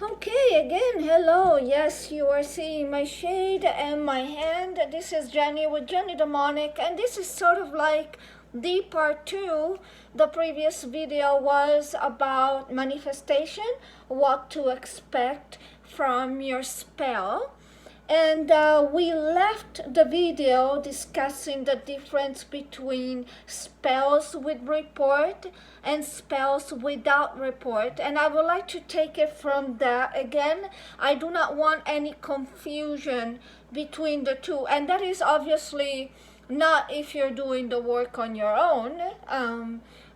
Okay, again, hello. Yes, you are seeing my shade and my hand. This is Jenny with Jenny Demonic, and this is sort of like the part two. The previous video was about manifestation, what to expect from your spell. And we left the video discussing the difference between spells with report and spells without report. And I would like to take it from that again. I do not want any confusion between the two. And that is obviously not if you're doing the work on your own.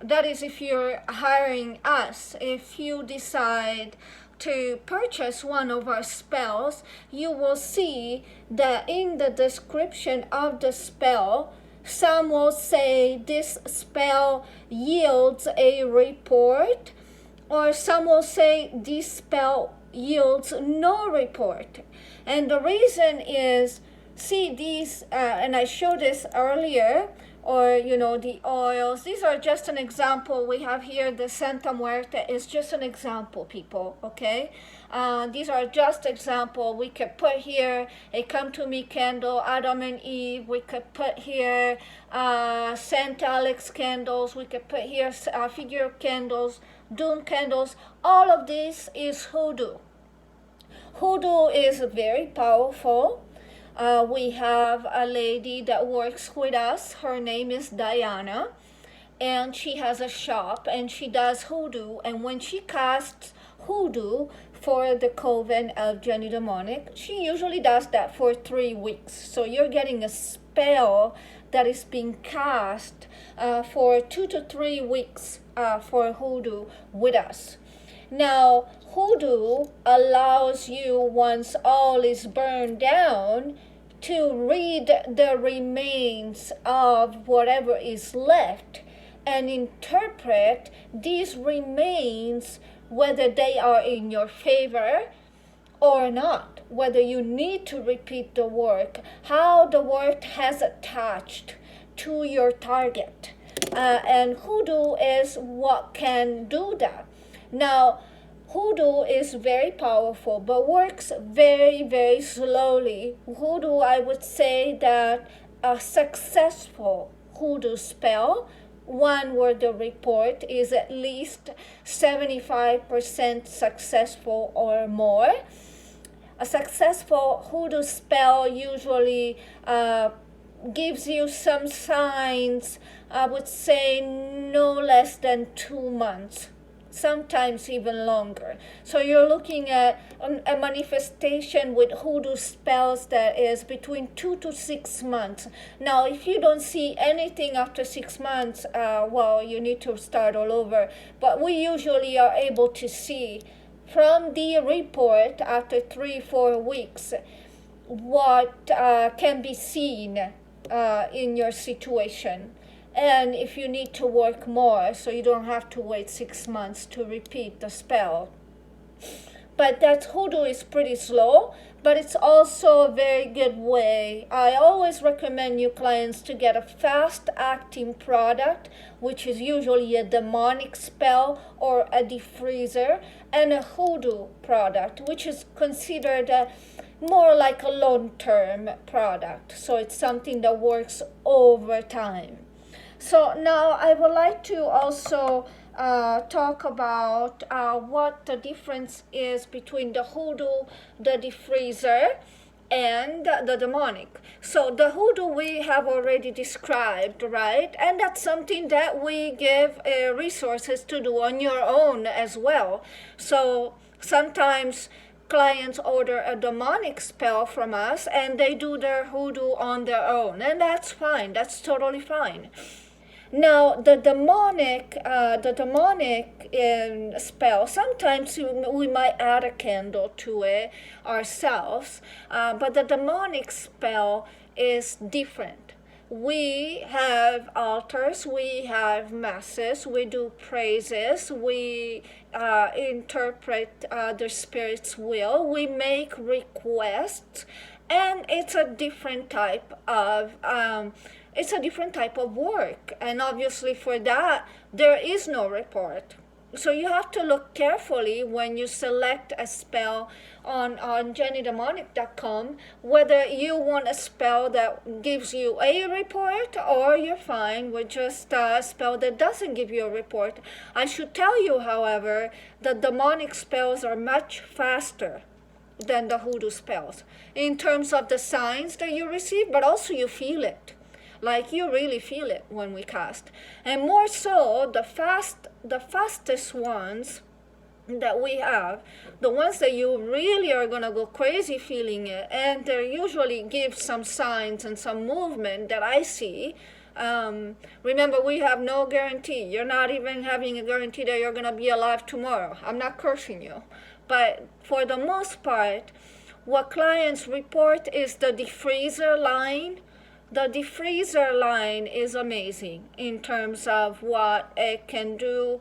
That is if you're hiring us. If you decide to purchase one of our spells, you will see that in the description of the spell, some will say this spell yields a report, or some will say this spell yields no report. And the reason is, see these, and I showed this earlier, or the oils. These are just an example. We have here the Santa Muerte is just an example, people, okay? These are just example. We could put here a Come To Me candle, Adam and Eve. We could put here Saint Alex candles. We could put here figure candles, doom candles. All of this is hoodoo. Hoodoo is very powerful. We have a lady that works with us. Her name is Diana, and she has a shop and she does hoodoo. And when she casts hoodoo for the coven of Jenny Demonic, she usually does that for 3 weeks. So you're getting a spell that is being cast for 2 to 3 weeks for hoodoo with us. Now, hoodoo allows you, once all is burned down, to read the remains of whatever is left and interpret these remains, whether they are in your favor or not, whether you need to repeat the work, how the work has attached to your target. And hoodoo is what can do that. Now, hoodoo is very powerful, but works very, very slowly. Hoodoo, I would say that a successful hoodoo spell, one where the report is at least 75% successful or more. A successful hoodoo spell usually gives you some signs, I would say no less than 2 months. Sometimes even longer. So you're looking at a manifestation with hoodoo spells that is between 2 to 6 months. Now, if you don't see anything after 6 months, well, you need to start all over. But we usually are able to see from the report after 3-4 weeks what can be seen in your situation. And if you need to work more, so you don't have to wait 6 months to repeat the spell. But that hoodoo is pretty slow, but it's also a very good way. I always recommend you clients to get a fast-acting product, which is usually a demonic spell or a defreezer, and a hoodoo product, which is considered more like a long-term product. So it's something that works over time. So now I would like to also talk about what the difference is between the hoodoo, the defreezer, and the demonic. So the hoodoo we have already described, right? And that's something that we give resources to do on your own as well. So sometimes clients order a demonic spell from us and they do their hoodoo on their own, and that's fine. That's totally fine. Now, the demonic spell, sometimes we might add a candle to it ourselves, but the demonic spell is different. We have altars, we have masses, we do praises, we interpret the Spirit's will, we make requests, and it's a different type of work. And obviously for that, there is no report. So you have to look carefully when you select a spell on jennydemonic.com whether you want a spell that gives you a report or you're fine with just a spell that doesn't give you a report. I should tell you, however, that demonic spells are much faster than the hoodoo spells in terms of the signs that you receive, but also you feel it. Like you really feel it when we cast. And more so, the fastest ones that we have, the ones that you really are gonna go crazy feeling it, and they usually give some signs and some movement that I see. Remember, we have no guarantee. You're not even having a guarantee that you're gonna be alive tomorrow. I'm not cursing you. But for the most part, what clients report is the Defreezer line. The Defreezer line is amazing in terms of what it can do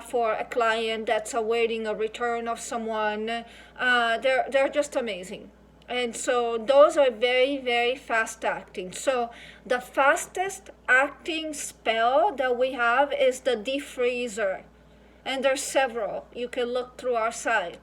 for a client that's awaiting a return of someone. They're just amazing. And so those are very, very fast acting. So the fastest acting spell that we have is the Defreezer. And there's several. You can look through our site.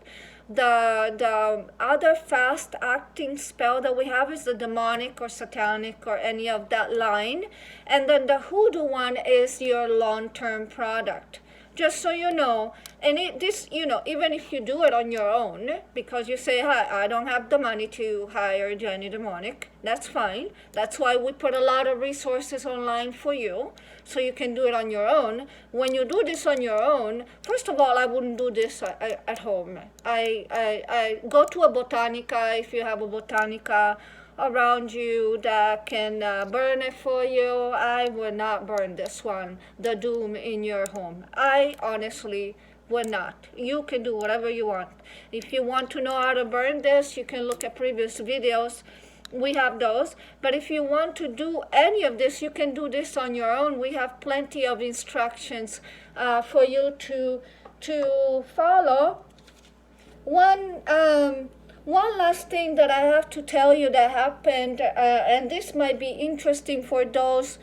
The other fast acting spell that we have is the demonic or satanic or any of that line. And then the hoodoo one is your long-term product. Just so you know, and even if you do it on your own, because you say, hi, I don't have the money to hire Jenny Demonic, that's fine. That's why we put a lot of resources online for you, so you can do it on your own. When you do this on your own, first of all, I wouldn't do this at home. I go to a botanica if you have a botanica around you that can burn it for you. I would not burn this one, the doom in your home. I honestly would not. You can do whatever you want. If you want to know how to burn this, you can look at previous videos. We have those. But if you want to do any of this, you can do this on your own. We have plenty of instructions for you to follow. One last thing that I have to tell you that happened, and this might be interesting for those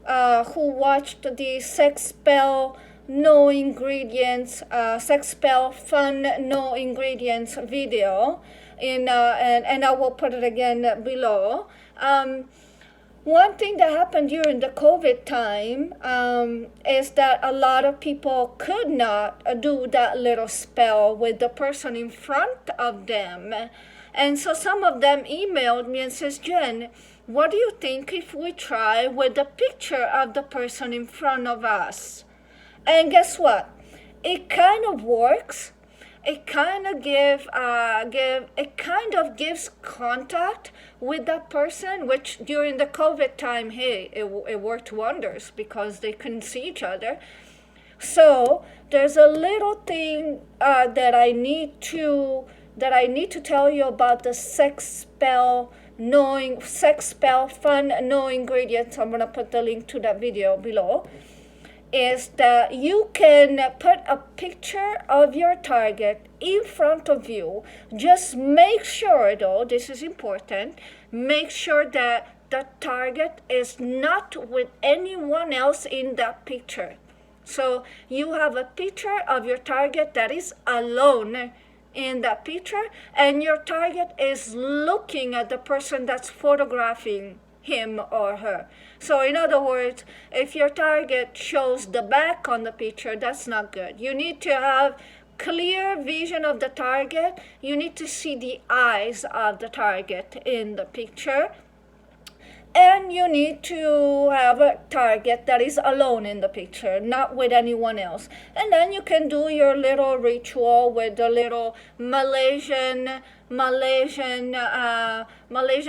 who watched the sex spell no ingredients, sex spell fun no ingredients video, and I will put it again below. One thing that happened during the COVID time is that a lot of people could not do that little spell with the person in front of them. And so some of them emailed me and says, Jen, what do you think if we try with the picture of the person in front of us? And guess what? It kind of works. It kind of gives contact with that person, which during the COVID time, hey, it worked wonders because they couldn't see each other. So there's a little thing that I need to tell you about the sex spell fun no ingredients. I'm gonna put the link to that video below. Is that you can put a picture of your target in front of you. Just make sure, though, this is important, make sure that the target is not with anyone else in that picture. So you have a picture of your target that is alone in that picture, and your target is looking at the person that's photographing him or her. So in other words, if your target shows the back on the picture, that's not good. You need to have clear vision of the target. You need to see the eyes of the target in the picture. And you need to have a target that is alone in the picture, not with anyone else. And then you can do your little ritual with the little Malaysian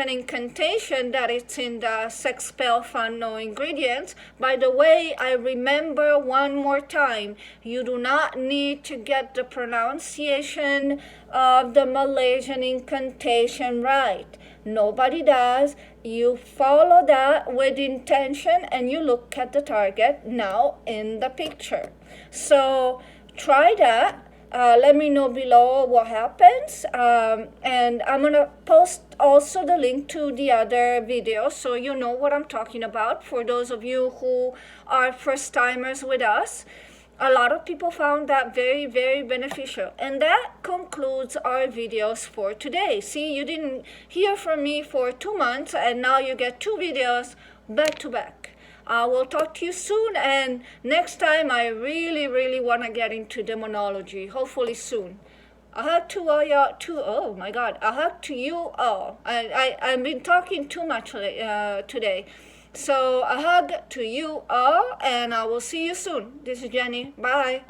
incantation that it's in the sex spell fun no ingredients. By the way, I remember one more time, you do not need to get the pronunciation of the Malaysian incantation right. Nobody does. You follow that with intention and you look at the target now in the picture. So try that. Let me know below what happens. And I'm going to post also the link to the other video so you know what I'm talking about for those of you who are first timers with us. A lot of people found that very, very beneficial. And that concludes our videos for today. See, you didn't hear from me for 2 months, and now you get 2 videos back to back. We'll talk to you soon, and next time I really, really want to get into demonology, hopefully soon. A hug to all y'all, oh my God, a hug to you all. I've been talking too much today. So a hug to you all, and I will see you soon. This is Jenny. Bye.